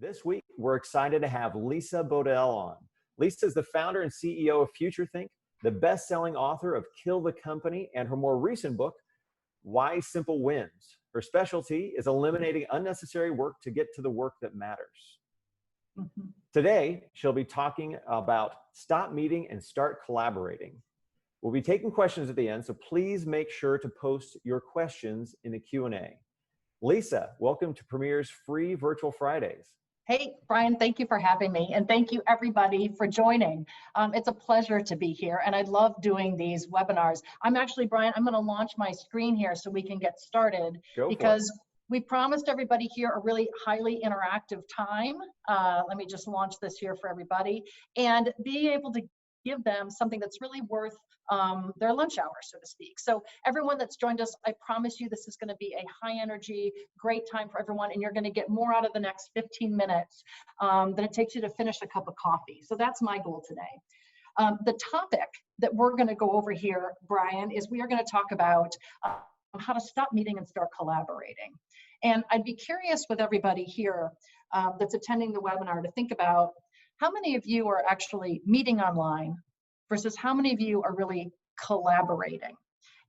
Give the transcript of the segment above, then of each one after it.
This week, we're excited to have Lisa Bodell on. Lisa is the founder and CEO of FutureThink, the best-selling author of Kill the Company, and her more recent book, Why Simple Wins. Her specialty is eliminating unnecessary work to get to the work that matters. Today, she'll be talking about stop meeting and start collaborating. We'll be taking questions at the end, so please make sure to post your questions in the Q&A. Lisa, welcome to Premier's free virtual Fridays. Hey, Brian, thank you for having me. And thank you everybody for joining. It's a pleasure to be here. And I love doing these webinars. Brian, I'm gonna launch my screen here so we can get started because we promised everybody here a really highly interactive time. Let me just launch this here for everybody and be able to give them something that's really worth their lunch hour, so to speak. So everyone that's joined us, I promise you this is going to be a high energy, great time for everyone, and you're going to get more out of the next 15 minutes than it takes you to finish a cup of coffee. So that's my goal today. The topic that we're going to go over here, Brian, is we are going to talk about how to stop meeting and start collaborating. And I'd be curious with everybody here that's attending the webinar to think about how many of you are actually meeting online versus how many of you are really collaborating.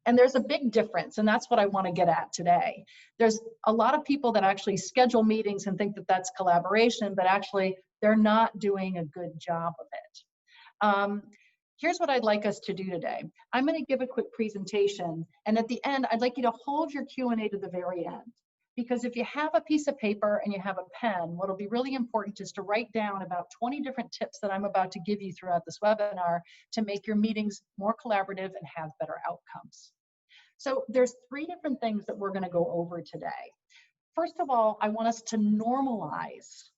And there's a big difference, and that's what I want to get at today. There's a lot of people that actually schedule meetings and think that that's collaboration, but actually they're not doing a good job of it. Here's what I'd like us to do today. I'm going to give a quick presentation, and at the end, I'd like you to hold your Q&A to the very end. Because if you have a piece of paper and you have a pen, what'll be really important is to write down about 20 different tips that I'm about to give you throughout this webinar to make your meetings more collaborative and have better outcomes. So there's 3 different things that we're going to go over today. First of all, I want us to normalize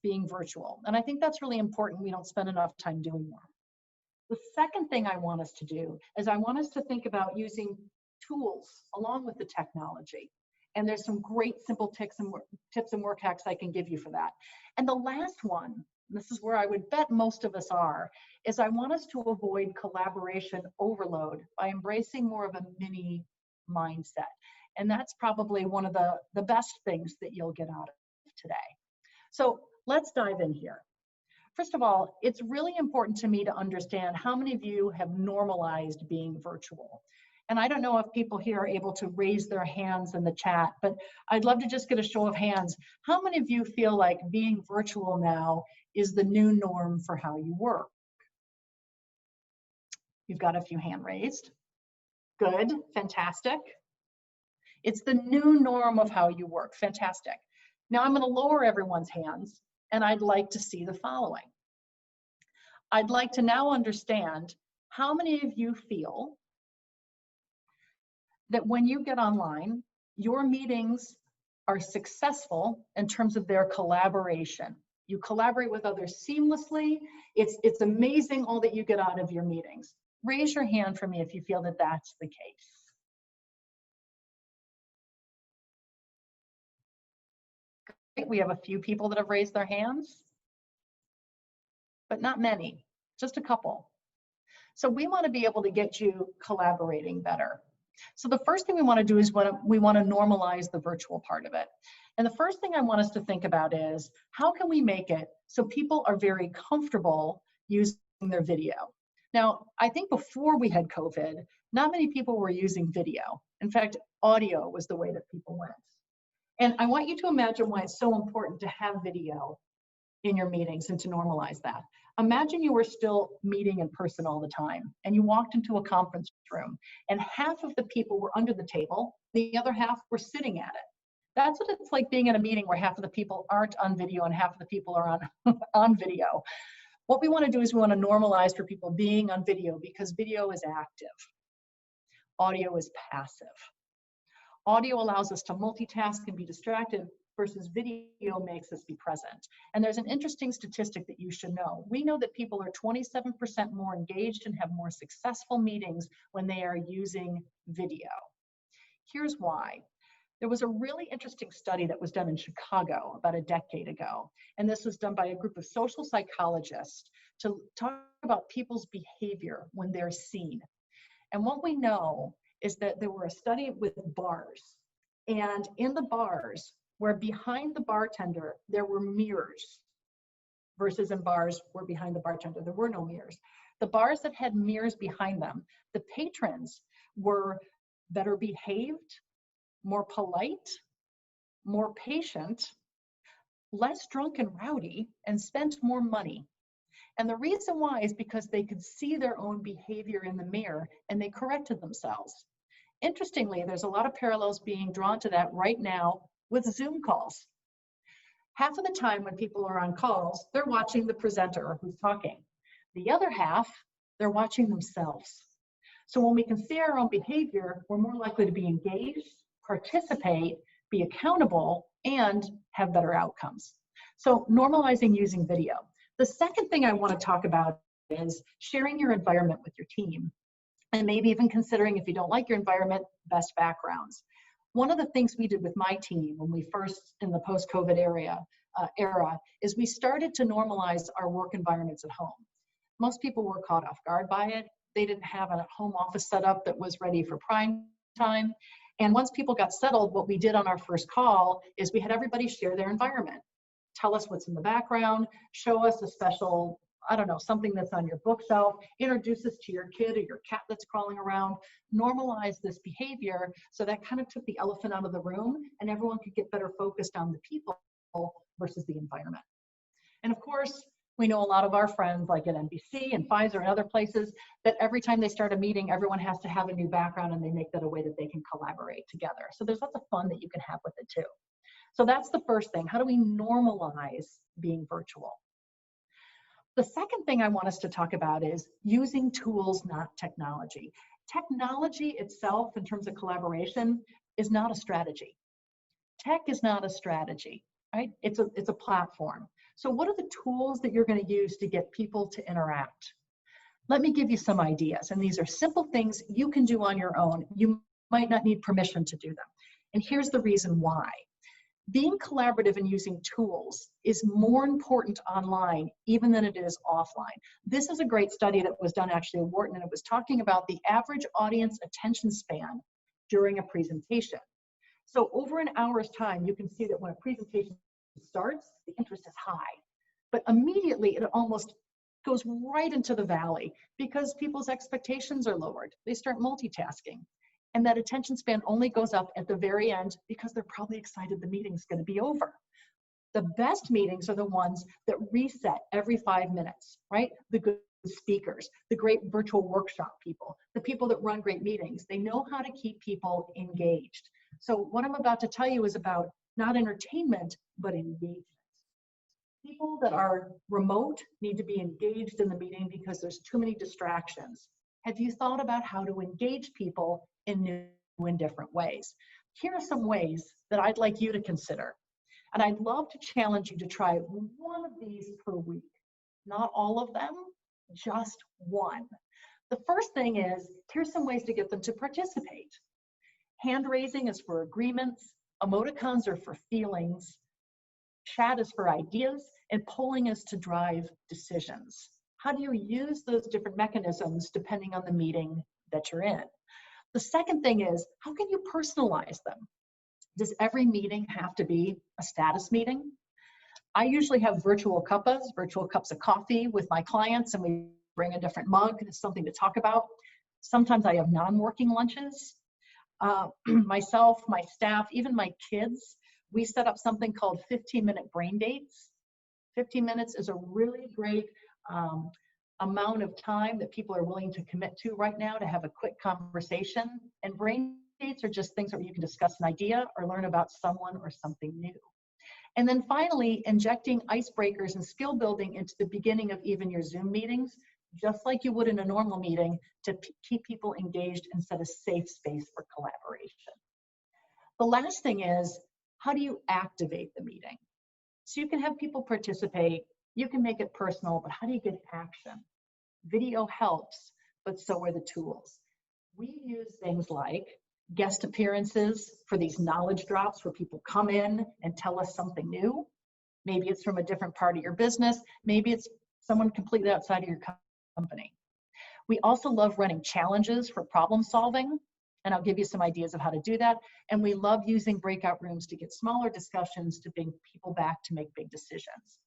being virtual. And I think that's really important. We don't spend enough time doing more. The second thing I want us to do is I want us to think about using tools along with the technology. And there's some great simple tips and work hacks I can give you for that. And the last one, this is where I would bet most of us are, is I want us to avoid collaboration overload by embracing more of a mini mindset. And that's probably one of the best things that you'll get out of today. So let's dive in here. First of all, it's really important to me to understand how many of you have normalized being virtual. And I don't know if people here are able to raise their hands in the chat, but I'd love to just get a show of hands. How many of you feel like being virtual now is the new norm for how you work? You've got a few hand raised. Good, fantastic. It's the new norm of how you work, fantastic. Now I'm gonna lower everyone's hands and I'd like to see the following. I'd like to now understand how many of you feel that when you get online, your meetings are successful in terms of their collaboration. You collaborate with others seamlessly. It's amazing all that you get out of your meetings. Raise your hand for me if you feel that that's the case. Great. We have a few people that have raised their hands, but not many, just a couple. So we want to be able to get you collaborating better. So the first thing we want to do is we want to normalize the virtual part of it. And the first thing I want us to think about is how can we make it so people are very comfortable using their video? Now, I think before we had COVID, not many people were using video. In fact, audio was the way that people went. And I want you to imagine why it's so important to have video in your meetings and to normalize that. Imagine you were still meeting in person all the time and you walked into a conference room and half of the people were under the table, the other half were sitting at it. That's what it's like being in a meeting where half of the people aren't on video and half of the people are on video. What we want to do is we want to normalize for people being on video because video is active. Audio is passive. Audio allows us to multitask and be distracted versus video makes us be present. And there's an interesting statistic that you should know. We know that people are 27% more engaged and have more successful meetings when they are using video. Here's why. There was a really interesting study that was done in Chicago about a decade ago. And this was done by a group of social psychologists to talk about people's behavior when they're seen. And what we know is that there were a study with bars. And in the bars, where behind the bartender, there were mirrors, versus in bars where behind the bartender, there were no mirrors. The bars that had mirrors behind them, the patrons were better behaved, more polite, more patient, less drunk and rowdy, and spent more money. And the reason why is because they could see their own behavior in the mirror and they corrected themselves. Interestingly, there's a lot of parallels being drawn to that right now with Zoom calls. Half of the time when people are on calls, they're watching the presenter who's talking. The other half, they're watching themselves. So when we can see our own behavior, we're more likely to be engaged, participate, be accountable, and have better outcomes. So normalizing using video. The second thing I want to talk about is sharing your environment with your team, and maybe even considering, if you don't like your environment, best backgrounds. One of the things we did with my team when we first, in the post-COVID era, is we started to normalize our work environments at home. Most people were caught off guard by it. They didn't have a home office setup that was ready for prime time. And once people got settled, what we did on our first call is we had everybody share their environment. Tell us what's in the background, show us a special, I don't know, something that's on your bookshelf, introduce us to your kid or your cat that's crawling around, normalize this behavior. So that kind of took the elephant out of the room and everyone could get better focused on the people versus the environment. And of course, we know a lot of our friends like at NBC and Pfizer and other places that every time they start a meeting, everyone has to have a new background and they make that a way that they can collaborate together. So there's lots of fun that you can have with it too. So that's the first thing. How do we normalize being virtual? The second thing I want us to talk about is using tools, not technology. Technology itself, in terms of collaboration, is not a strategy. Tech is not a strategy, right? It's a platform. So what are the tools that you're going to use to get people to interact? Let me give you some ideas. And these are simple things you can do on your own. You might not need permission to do them. And here's the reason why. Being collaborative and using tools is more important online even than it is offline. This is a great study that was done actually at Wharton, and it was talking about the average audience attention span during a presentation. So over an hour's time, you can see that when a presentation starts, the interest is high, but immediately it almost goes right into the valley because people's expectations are lowered. They start multitasking. And that attention span only goes up at the very end because they're probably excited the meeting's going to be over. The best meetings are the ones that reset every 5 minutes, right? The good speakers, the great virtual workshop people, the people that run great meetings. They know how to keep people engaged. So what I'm about to tell you is about not entertainment, but engagement. People that are remote need to be engaged in the meeting because there's too many distractions. Have you thought about how to engage people in new and different ways? Here are some ways that I'd like you to consider. And I'd love to challenge you to try one of these per week. Not all of them, just one. The first thing is, here's some ways to get them to participate. Hand raising is for agreements, emoticons are for feelings, chat is for ideas, and polling is to drive decisions. How do you use those different mechanisms depending on the meeting that you're in? The second thing is, how can you personalize them? Does every meeting have to be a status meeting? I usually have virtual cuppas, virtual cups of coffee with my clients, and we bring a different mug. It's something to talk about. Sometimes I have non-working lunches. Myself, my staff, even my kids, we set up something called 15-minute brain dates. 15 minutes is a really great amount of time that people are willing to commit to right now to have a quick conversation. And brain dates are just things where you can discuss an idea or learn about someone or something new. And then finally, injecting icebreakers and skill building into the beginning of even your Zoom meetings, just like you would in a normal meeting, to keep people engaged and set a safe space for collaboration. The last thing is, how do you activate the meeting? So you can have people participate, you can make it personal, but how do you get action? Video helps, but so are the tools. We use things like guest appearances for these knowledge drops where people come in and tell us something new. Maybe it's from a different part of your business. Maybe it's someone completely outside of your company. We also love running challenges for problem solving. And I'll give you some ideas of how to do that. And we love using breakout rooms to get smaller discussions to bring people back to make big decisions.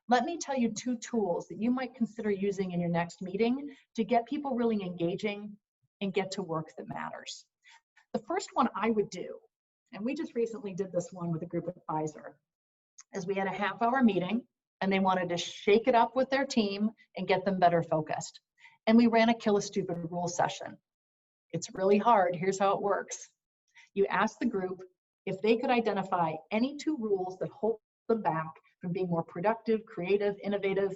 Let me tell you 2 tools that you might consider using in your next meeting to get people really engaging and get to work that matters. The first one I would do, and we just recently did this one with a group at Pfizer, is we had a half-hour meeting and they wanted to shake it up with their team and get them better focused. And we ran a Kill a Stupid Rule session. It's really hard. Here's how it works. You ask the group if they could identify any 2 rules that hold them back from being more productive, creative, innovative,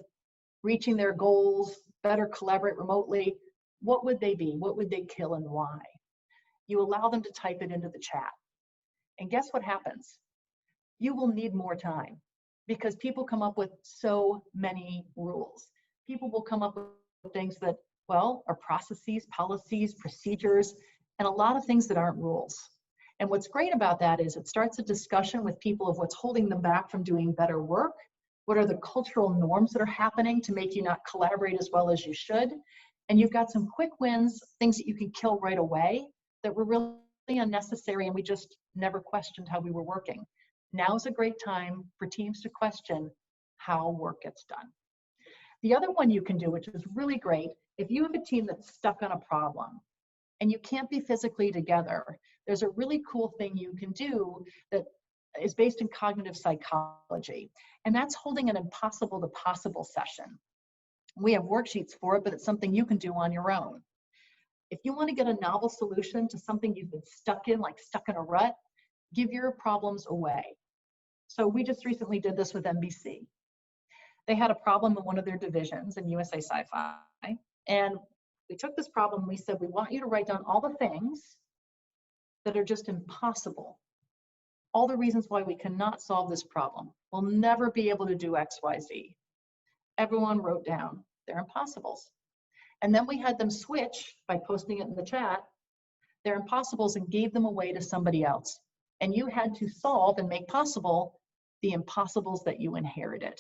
reaching their goals, better collaborate remotely. What would they be? What would they kill and why? You allow them to type it into the chat. And guess what happens? You will need more time because people come up with so many rules. People will come up with things that, well, are processes, policies, procedures, and a lot of things that aren't rules. And what's great about that is it starts a discussion with people of what's holding them back from doing better work. What are the cultural norms that are happening to make you not collaborate as well as you should? And you've got some quick wins, things that you can kill right away that were really unnecessary and we just never questioned how we were working. Now is a great time for teams to question how work gets done. The other one you can do, which is really great, if you have a team that's stuck on a problem and you can't be physically together, there's a really cool thing you can do that is based in cognitive psychology, and that's holding an impossible to possible session. We have worksheets for it, but it's something you can do on your own. If you want to get a novel solution to something you've been stuck in, like stuck in a rut, give your problems away. So we just recently did this with NBC. They had a problem in one of their divisions in USA Sci-Fi, and we took this problem and we said, we want you to write down all the things that are just impossible. All the reasons why we cannot solve this problem. We'll never be able to do X, Y, Z. Everyone wrote down their impossibles. And then we had them switch by posting it in the chat, their impossibles, and gave them away to somebody else. And you had to solve and make possible the impossibles that you inherited.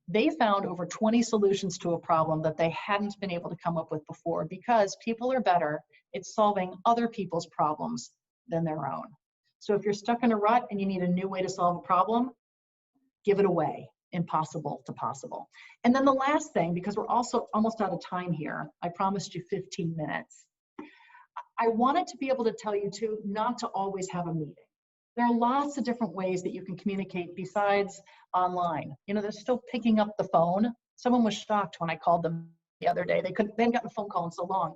They found over 20 solutions to a problem that they hadn't been able to come up with before because people are better at solving other people's problems than their own. So if you're stuck in a rut and you need a new way to solve a problem, give it away, impossible to possible. And then the last thing, because we're also almost out of time here, I promised you 15 minutes. I wanted to be able to tell you too, not to always have a meeting. There are lots of different ways that you can communicate besides online. You know, they're still picking up the phone. Someone was shocked when I called them the other day. They hadn't gotten a phone call in so long.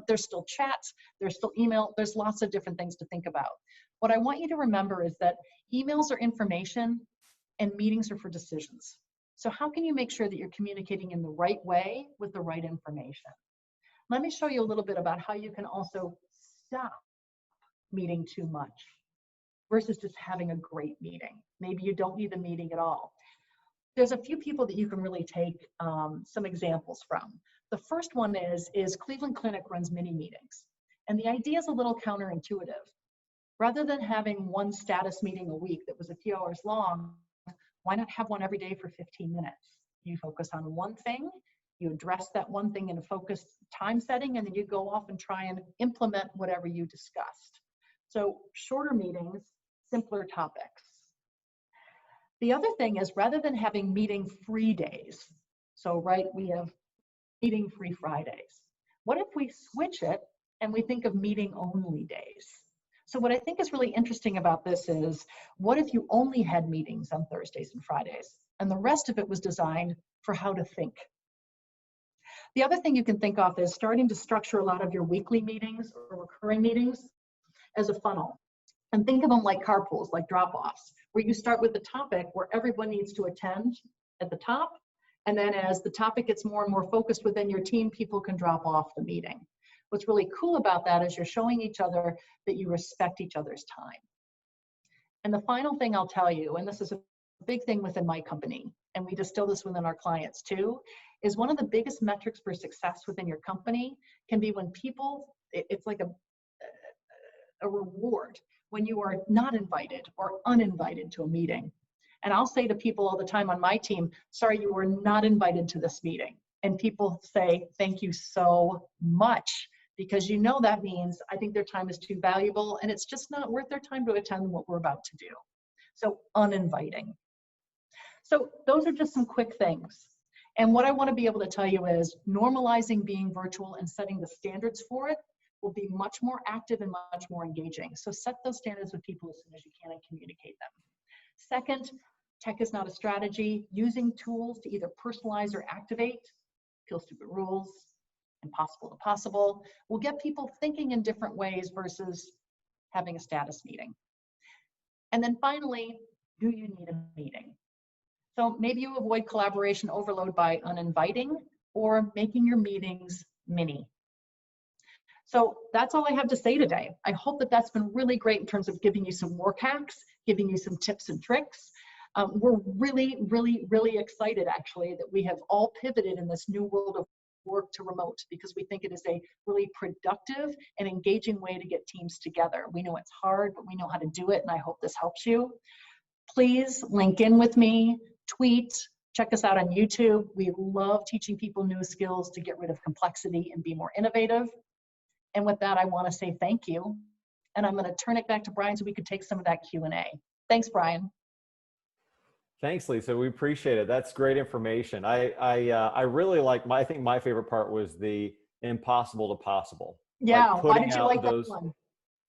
There's still chats, there's still email, there's lots of different things to think about. What I want you to remember is that emails are information and meetings are for decisions. So how can you make sure that you're communicating in the right way with the right information? Let me show you a little bit about how you can also stop meeting too much versus just having a great meeting. Maybe you don't need the meeting at all. There's a few people that you can really take some examples from. The first one is Cleveland Clinic runs mini meetings. And the idea is a little counterintuitive. Rather than having one status meeting a week that was a few hours long, why not have one every day for 15 minutes? You focus on one thing, you address that one thing in a focused time setting, and then you go off and try and implement whatever you discussed. So shorter meetings, simpler topics. The other thing is, rather than having meeting-free days, so right, we have meeting-free Fridays. What if we switch it and we think of meeting-only days? So what I think is really interesting about this is, what if you only had meetings on Thursdays and Fridays, and the rest of it was designed for how to think? The other thing you can think of is starting to structure a lot of your weekly meetings or recurring meetings as a funnel. And think of them like carpools, like drop-offs, where you start with the topic where everyone needs to attend at the top, and then as the topic gets more and more focused within your team, people can drop off the meeting. What's really cool about that is you're showing each other that you respect each other's time. And the final thing I'll tell you, and this is a big thing within my company, and we distill this within our clients too, is one of the biggest metrics for success within your company can be when people, it's like a reward when you are not invited or uninvited to a meeting. And I'll say to people all the time on my team, sorry, you were not invited to this meeting. And people say, thank you so much, because you know that means I think their time is too valuable and it's just not worth their time to attend what we're about to do. So uninviting. So those are just some quick things. And what I want to be able to tell you is normalizing being virtual and setting the standards for it will be much more active and much more engaging. So set those standards with people as soon as you can and communicate them. Second, tech is not a strategy. Using tools to either personalize or activate, kill stupid rules, impossible to possible, will get people thinking in different ways versus having a status meeting. And then finally, do you need a meeting? So maybe you avoid collaboration overload by uninviting or making your meetings mini. So that's all I have to say today. I hope that that's been really great in terms of giving you some work hacks, giving you some tips and tricks. We're really, really, really excited actually that we have all pivoted in this new world of work to remote because we think it is a really productive and engaging way to get teams together. We know it's hard, but we know how to do it, and I hope this helps you. Please link in with me, tweet, check us out on YouTube. We love teaching people new skills to get rid of complexity and be more innovative. And with that, I want to say thank you. And I'm going to turn it back to Brian so we could take some of that Q&A. Thanks, Brian. Thanks, Lisa. We appreciate it. That's great information. I really like I think my favorite part was the impossible to possible. Yeah. Like why did you like that one?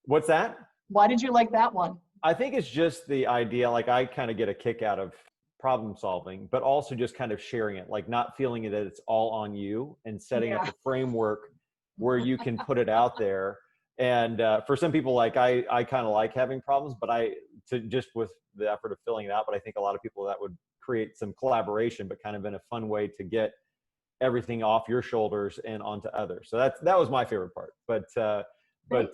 What's that? Why did you like that one? I think it's just the idea, like I kind of get a kick out of problem solving, but also just kind of sharing it, like not feeling that it's all on you and setting up a framework where you can put it out there. And for some people, like I kind of like having problems, but just with the effort of filling it out. But I think a lot of people that would create some collaboration, but kind of in a fun way to get everything off your shoulders and onto others. So that was my favorite part. But good.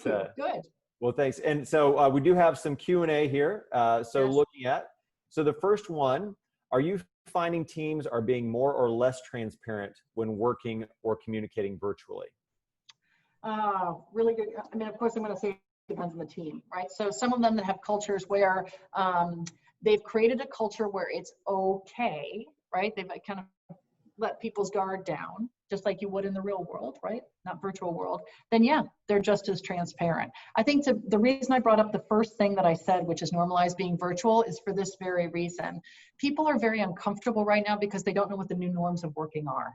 Well, thanks. And so we do have some Q&A here. Looking at, so the first one, are you finding teams are being more or less transparent when working or communicating virtually? Really good. I mean, of course, I'm going to say it depends on the team, right? So some of them that have cultures where they've created a culture where it's okay, right? They've kind of let people's guard down, just like you would in the real world, right? Not virtual world. Then yeah, they're just as transparent. I think the reason I brought up the first thing that I said, which is normalize being virtual, is for this very reason. People are very uncomfortable right now because they don't know what the new norms of working are.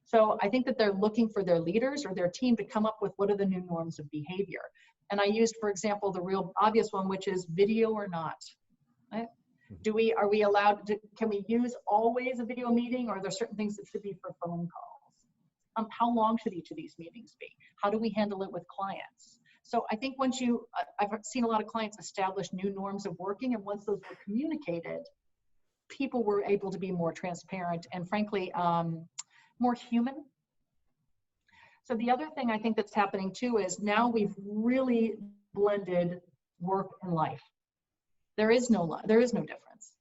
So I think that they're looking for their leaders or their team to come up with what are the new norms of behavior. And I used, for example, the real obvious one, which is video or not. Right? Are we allowed to, can we use always a video meeting, or are there certain things that should be for phone calls? How long should each of these meetings be? How do we handle it with clients? So I think once I've seen a lot of clients establish new norms of working, and once those were communicated, people were able to be more transparent and frankly, more human. So the other thing I think that's happening too is now we've really blended work and life. There is no difference.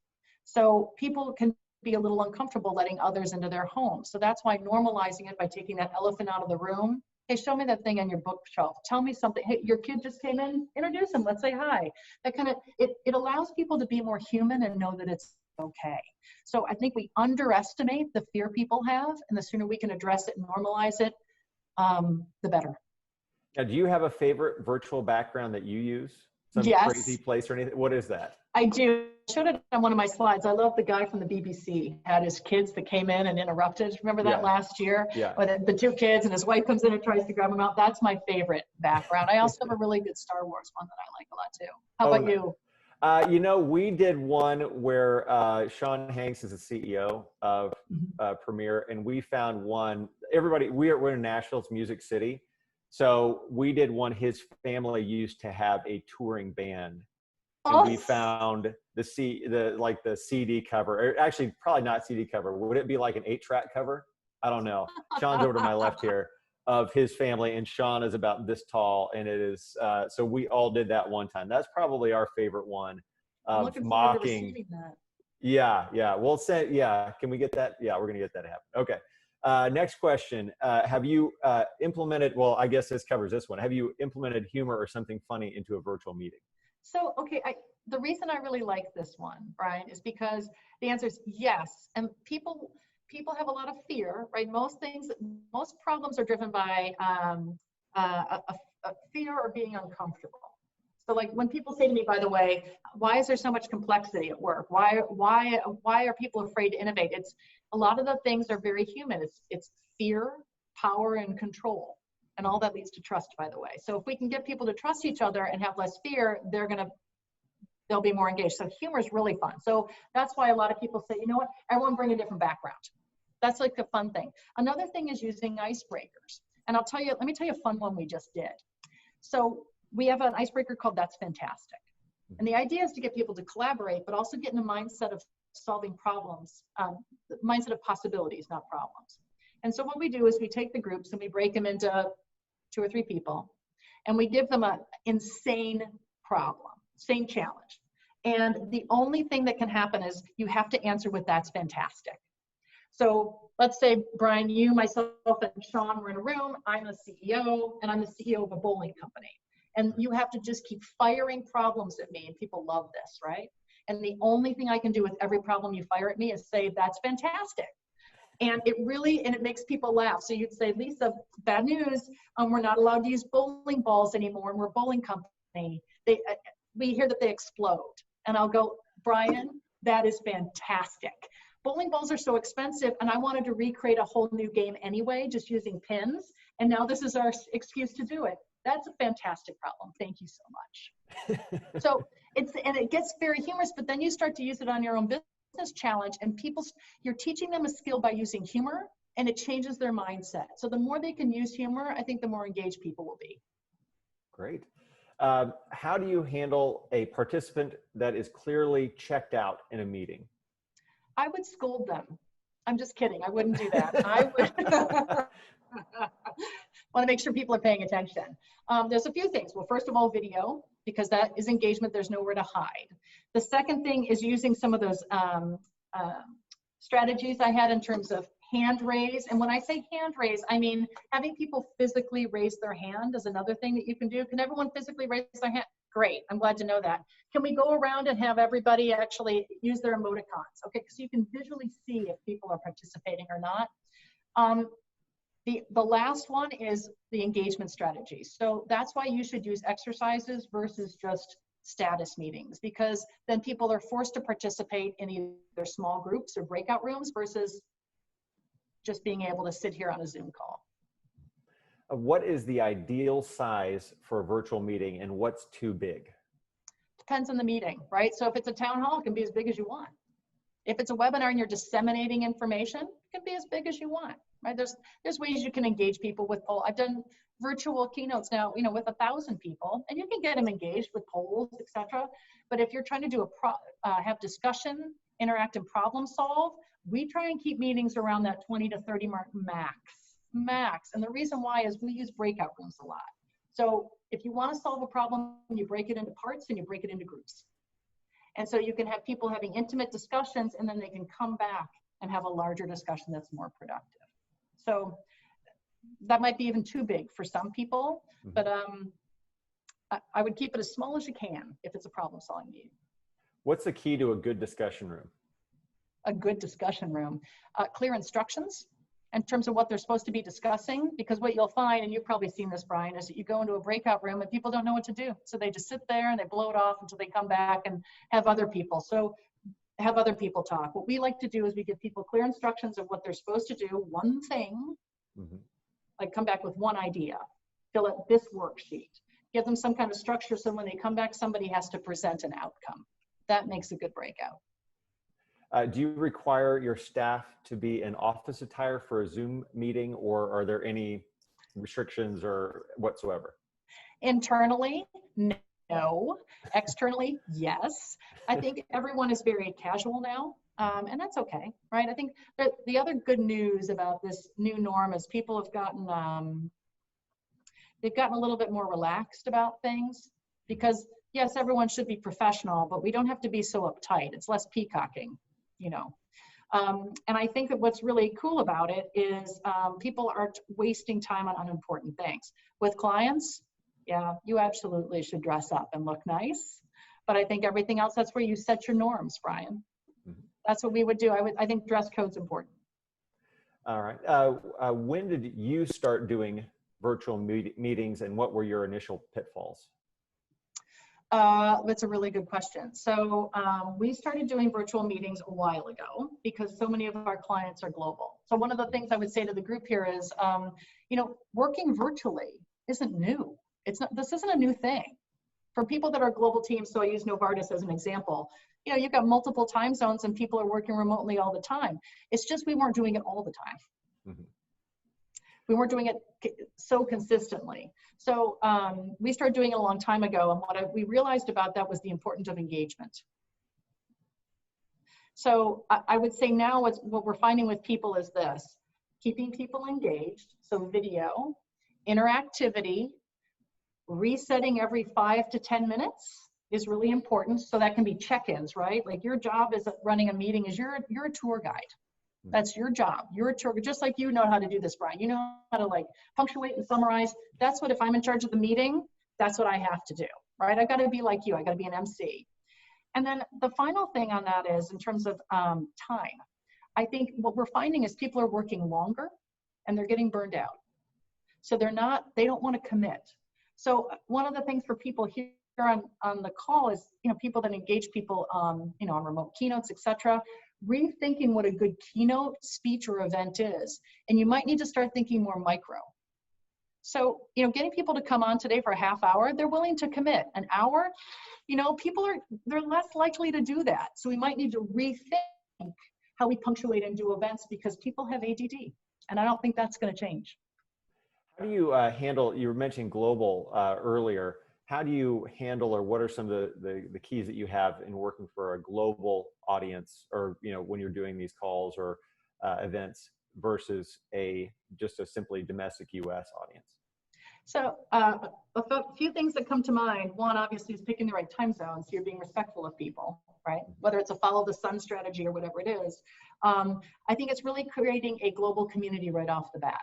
So people can be a little uncomfortable letting others into their homes. So that's why normalizing it by taking that elephant out of the room. Hey, show me that thing on your bookshelf. Tell me something. Hey, your kid just came in. Introduce him. Let's say hi. That kind of, it allows people to be more human and know that it's okay. So I think we underestimate the fear people have, and the sooner we can address it and normalize it, the better. Now, do you have a favorite virtual background that you use? Some crazy place or anything? What is that? I do. I showed it on one of my slides. I love the guy from the BBC. Had his kids that came in and interrupted. Remember that last year? Yeah. Or the two kids and his wife comes in and tries to grab them out. That's my favorite background. I also have a really good Star Wars one that I like a lot too. How about you? You know, we did one where Sean Hanks is the CEO of Premiere, and we found one. We're in Nashville, it's Music City. So we did one his family used to have a touring band. And we found the CD cover, or actually probably not CD cover. Would it be like an 8-track cover? I don't know. Sean's over to my left here, of his family, and Sean is about this tall, and it is so we all did that one time. That's probably our favorite one of mocking. Yeah. We'll say, can we get that? Yeah, we're gonna get that to happen. Okay. Next question. Have you implemented, well, I guess this covers this one. Have you implemented humor or something funny into a virtual meeting? So, okay, the reason I really like this one, Brian, is because the answer is yes. And people have a lot of fear, right? Most problems are driven by a fear or being uncomfortable. So like when people say to me, by the way, why is there so much complexity at work? Why are people afraid to innovate? It's a lot of the things are very human. It's fear, power, and control. And all that leads to trust, by the way. So if we can get people to trust each other and have less fear, they'll be more engaged. So humor is really fun. So that's why a lot of people say, you know what, everyone bring a different background. That's like a fun thing. Another thing is using icebreakers. And let me tell you a fun one we just did. So we have an icebreaker called That's Fantastic. And the idea is to get people to collaborate, but also get in a mindset of solving problems, the mindset of possibilities, not problems. And so what we do is we take the groups and we break them into 2 or 3 people, and we give them an insane problem, same challenge. And the only thing that can happen is you have to answer with That's Fantastic. So let's say, Brian, you, myself, and Sean were in a room. I'm a CEO, and I'm the CEO of a bowling company. And you have to just keep firing problems at me, and people love this, right? And the only thing I can do with every problem you fire at me is say, That's fantastic. And it makes people laugh. So you'd say, Lisa, bad news, we're not allowed to use bowling balls anymore, and we're a bowling company. We hear that they explode. And I'll go, Brian, that is fantastic. Bowling balls are so expensive, and I wanted to recreate a whole new game anyway, just using pins. And now this is our excuse to do it. That's a fantastic problem. Thank you so much. So it gets very humorous, but then you start to use it on your own business challenge, and you're teaching them a skill by using humor, and it changes their mindset. So the more they can use humor, I think the more engaged people will be. Great. How do you handle a participant that is clearly checked out in a meeting? I would scold them. I'm just kidding. I wouldn't do that. I would want to make sure people are paying attention. There's a few things. Well, first of all, video, because that is engagement. There's nowhere to hide. The second thing is using some of those strategies I had in terms of hand raise. And when I say hand raise, I mean having people physically raise their hand is another thing that you can do. Can everyone physically raise their hand? Great, I'm glad to know that. Can we go around and have everybody actually use their emoticons? Okay, because you can visually see if people are participating or not. The last one is the engagement strategy. So that's why you should use exercises versus just status meetings, because then people are forced to participate in either small groups or breakout rooms versus just being able to sit here on a Zoom call. What is the ideal size for a virtual meeting, and what's too big? Depends on the meeting, right? So if it's a town hall, it can be as big as you want. If it's a webinar and you're disseminating information, it can be as big as you want, right? There's ways you can engage people with polls. I've done virtual keynotes now, with 1,000 people, and you can get them engaged with polls, etc. But if you're trying to do have discussion, interact, and problem solve, we try and keep meetings around that 20 to 30 mark max. And the reason why is we use breakout rooms a lot. So if you want to solve a problem, you break it into parts and you break it into groups. And so you can have people having intimate discussions, and then they can come back and have a larger discussion that's more productive. So that might be even too big for some people, but I would keep it as small as you can if it's a problem-solving meeting. What's the key to a good discussion room? A good discussion room, clear instructions in terms of what they're supposed to be discussing, because what you'll find, and you've probably seen this, Brian, is that you go into a breakout room and people don't know what to do. So they just sit there and they blow it off until they come back and have other people. So have other people talk. What we like to do is we give people clear instructions of what they're supposed to do, one thing, like come back with one idea, fill out this worksheet, give them some kind of structure so when they come back, somebody has to present an outcome. That makes a good breakout. Do you require your staff to be in office attire for a Zoom meeting, or are there any restrictions or whatsoever? Internally, no. Externally, yes. I think everyone is very casual now, and that's okay, right? I think that the other good news about this new norm is people have gotten, they've gotten a little bit more relaxed about things, because yes, everyone should be professional, but we don't have to be so uptight. It's less peacocking. And I think that what's really cool about it is people aren't wasting time on unimportant things. With clients, yeah, you absolutely should dress up and look nice. But I think everything else, that's where you set your norms, Brian. That's what we would do. I think dress code's important. All right. When did you start doing virtual meetings, and what were your initial pitfalls? That's a really good question. So we started doing virtual meetings a while ago because so many of our clients are global. So one of the things I would say to the group here is, working virtually isn't new. This isn't a new thing. For people that are global teams, so I use Novartis as an example, you've got multiple time zones and people are working remotely all the time. It's just we weren't doing it all the time. Mm-hmm. We weren't doing it so consistently. So we started doing it a long time ago, and what we realized about that was the importance of engagement. So I would say now what we're finding with people is this: keeping people engaged, so video, interactivity, resetting every 5 to 10 minutes is really important. So that can be check-ins, right? Like your job as running a meeting is you're a tour guide. That's your job. You're a tour, just like you know how to do this, Brian. You know how to like punctuate and summarize. That's what, if I'm in charge of the meeting, that's what I have to do, right? I got to be like you. I got to be an MC. And then the final thing on that is in terms of time. I think what we're finding is people are working longer and they're getting burned out. So they don't want to commit. So one of the things for people here on the call is, people that engage people, on remote keynotes, etc., rethinking what a good keynote speech or event is. And you might need to start thinking more micro. So, getting people to come on today for a half hour, they're willing to commit. An hour, they're less likely to do that. So we might need to rethink how we punctuate and do events because people have ADD. And I don't think that's going to change. How do you handle, you were mentioning global earlier, how do you handle, or what are some of the keys that you have in working for a global audience, or when you're doing these calls or events versus just a simply domestic US audience? So a few things that come to mind. One, obviously, is picking the right time zone, so you're being respectful of people, right? Whether it's a follow the sun strategy or whatever it is. I think it's really creating a global community right off the bat.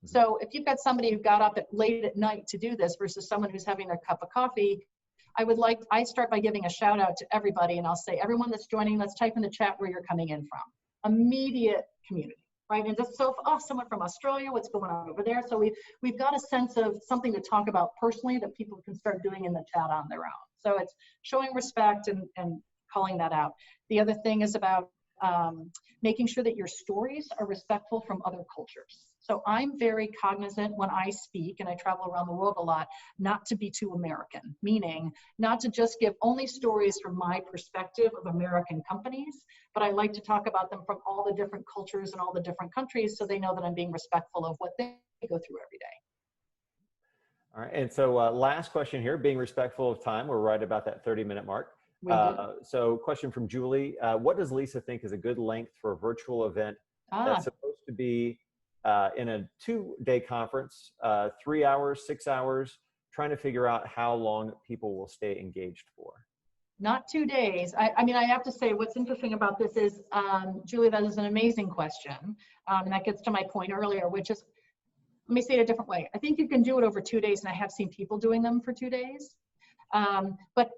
So if you've got somebody who got up late at night to do this versus someone who's having their cup of coffee, I start by giving a shout out to everybody, and I'll say, everyone that's joining, let's type in the chat where you're coming in from. Immediate community, right? And just someone from Australia, what's going on over there? So we've got a sense of something to talk about personally that people can start doing in the chat on their own. So it's showing respect and calling that out. The other thing is about making sure that your stories are respectful from other cultures. So I'm very cognizant when I speak, and I travel around the world a lot, not to be too American, meaning not to just give only stories from my perspective of American companies, but I like to talk about them from all the different cultures and all the different countries so they know that I'm being respectful of what they go through every day. All right, and so last question here, being respectful of time, we're right about that 30-minute mark. So question from Julie, what does Lisa think is a good length for a virtual event that's supposed to be in a 2-day conference, 3 hours, 6 hours, trying to figure out how long people will stay engaged for? Not 2 days. I mean, I have to say what's interesting about this is, Julie, that is an amazing question. And that gets to my point earlier, which is, let me say it a different way. I think you can do it over 2 days, and I have seen people doing them for 2 days. But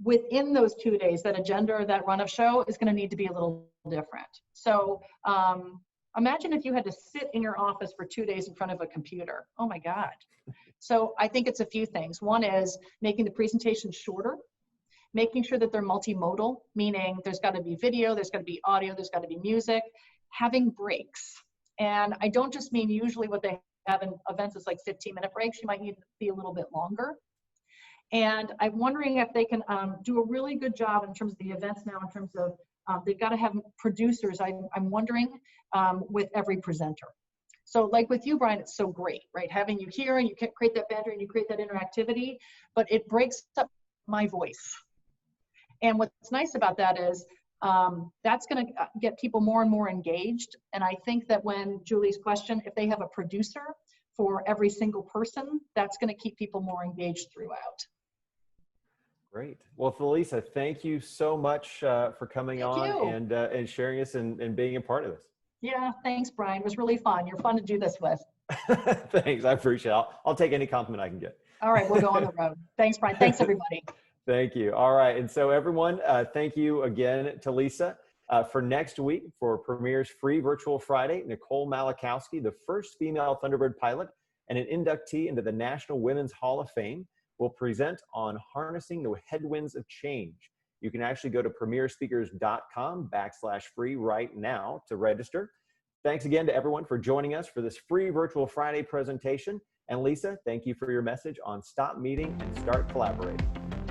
within those 2 days, that agenda or that run of show is going to need to be a little different. So imagine if you had to sit in your office for 2 days in front of a computer. Oh my God. So I think it's a few things. One is making the presentation shorter, making sure that they're multimodal, meaning there's got to be video, there's got to be audio, there's got to be music, having breaks. And I don't just mean usually what they have in events is like 15-minute breaks. You might need to be a little bit longer. And I'm wondering if they can do a really good job in terms of the events now, in terms of they've got to have producers, I'm wondering, with every presenter. So like with you, Brian, it's so great, right? Having you here and you can create that banter and you create that interactivity, but it breaks up my voice. And what's nice about that is that's going to get people more and more engaged. And I think that when Julie's question, if they have a producer for every single person, that's going to keep people more engaged throughout. Great. Well, Felisa, thank you so much for coming on and sharing us and being a part of this. Yeah, thanks, Brian. It was really fun. You're fun to do this with. Thanks. I appreciate it. I'll take any compliment I can get. All right, we'll go on the road. Thanks, Brian. Thanks, everybody. Thank you. All right. And so everyone, thank you again to Lisa. For next week, for Premier's Free Virtual Friday, Nicole Malachowski, the first female Thunderbird pilot, and an inductee into the National Women's Hall of Fame, will present on harnessing the headwinds of change. You can actually go to premierspeakers.com/free right now to register. Thanks again to everyone for joining us for this free Virtual Friday presentation. And Lisa, thank you for your message on stop meeting and start collaborating.